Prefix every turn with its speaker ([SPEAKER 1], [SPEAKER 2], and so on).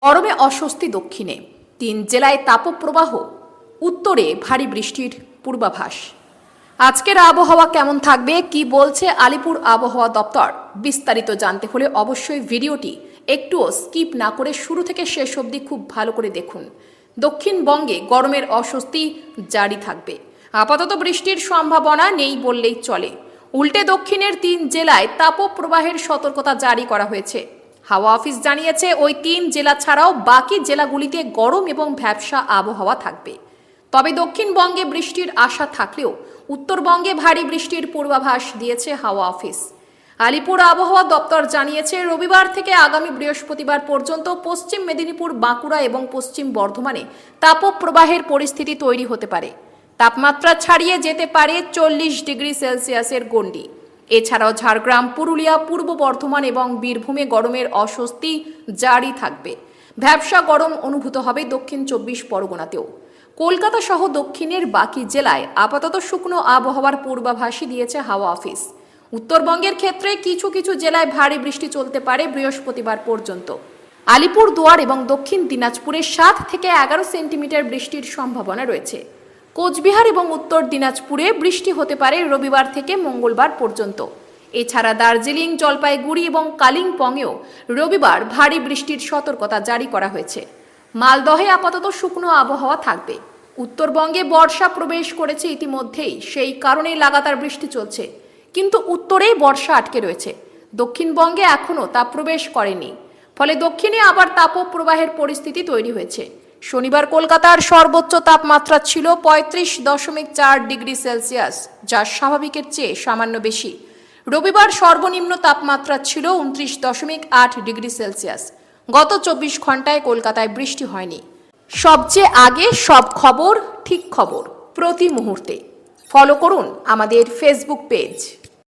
[SPEAKER 1] গরমে অস্বস্তি দক্ষিণে, 3 জেলায় তাপপ্রবাহ, উত্তরে ভারী বৃষ্টির পূর্বাভাস। আজকের আবহাওয়া কেমন থাকবে, কি বলছে আলিপুর আবহাওয়া দপ্তর, বিস্তারিত জানতে হলে অবশ্যই ভিডিওটি একটুও স্কিপ না করে শুরু থেকে শেষ অবধি খুব ভালো করে দেখুন। দক্ষিণবঙ্গে গরমের অস্বস্তি জারি থাকবে। আপাতত বৃষ্টির সম্ভাবনা নেই বললেই চলে। উল্টে দক্ষিণের 3 জেলায় তাপপ্রবাহের সতর্কতা জারি করা হয়েছে। হাওয়া অফিস জানিয়েছে ওই 3 জেলা ছাড়াও বাকি জেলাগুলিতে গরম এবং ভ্যাপসা আবহাওয়া থাকবে। তবে দক্ষিণবঙ্গে বৃষ্টির আশা থাকলেও উত্তরবঙ্গে ভারী বৃষ্টির পূর্বাভাস দিয়েছে হাওয়া অফিস। আলিপুর আবহাওয়া দপ্তর জানিয়েছে রবিবার থেকে আগামী বৃহস্পতিবার পর্যন্ত পশ্চিম মেদিনীপুর, বাঁকুড়া এবং পশ্চিম বর্ধমানে তাপপ্রবাহের পরিস্থিতি তৈরি হতে পারে। তাপমাত্রা ছাড়িয়ে যেতে পারে 40 ডিগ্রি সেলসিয়াসের গণ্ডি। এছাড়াও ঝাড়গ্রাম, পুরুলিয়া, পূর্ব বর্ধমান এবং বীরভূমে গরমের অস্বস্তি জারি থাকবে। ভ্যাপসা গরম অনুভূত হবে দক্ষিণ 24 পরগনাতেও। কলকাতা সহ দক্ষিণের বাকি জেলায় আপাতত শুকনো আবহাওয়ার পূর্বাভাসই দিয়েছে হাওয়া অফিস। উত্তরবঙ্গের ক্ষেত্রে কিছু কিছু জেলায় ভারী বৃষ্টি চলতে পারে বৃহস্পতিবার পর্যন্ত। আলিপুরদুয়ার এবং দক্ষিণ দিনাজপুরে 7 থেকে 11 সেন্টিমিটার বৃষ্টির সম্ভাবনা রয়েছে। কোচবিহার এবং উত্তর দিনাজপুরে বৃষ্টি হতে পারে রবিবার থেকে মঙ্গলবার পর্যন্ত। এছাড়া দার্জিলিং, জলপাইগুড়ি এবং কালিম্পংয়েও রবিবার ভারী বৃষ্টির সতর্কতা জারি করা হয়েছে। মালদহে আপাতত শুকনো আবহাওয়া থাকবে। উত্তরবঙ্গে বর্ষা প্রবেশ করেছে ইতিমধ্যেই, সেই কারণেই লাগাতার বৃষ্টি চলছে। কিন্তু উত্তরেই বর্ষা আটকে রয়েছে, দক্ষিণবঙ্গে এখনও তা প্রবেশ করেনি। ফলে দক্ষিণে আবার তাপপ্রবাহের পরিস্থিতি তৈরি হয়েছে। শনিবার কলকাতার সর্বোচ্চ তাপমাত্রা ছিল 35.4 ডিগ্রি সেলসিয়াস, যা স্বাভাবিকের চেয়ে সামান্য বেশি। রবিবার সর্বনিম্ন তাপমাত্রা ছিল 29.8 ডিগ্রি সেলসিয়াস। গত 24 ঘন্টায় কলকাতায় বৃষ্টি হয়নি। সবচেয়ে আগে সব খবর, ঠিক খবর প্রতি মুহূর্তে ফলো করুন আমাদের ফেসবুক পেজ।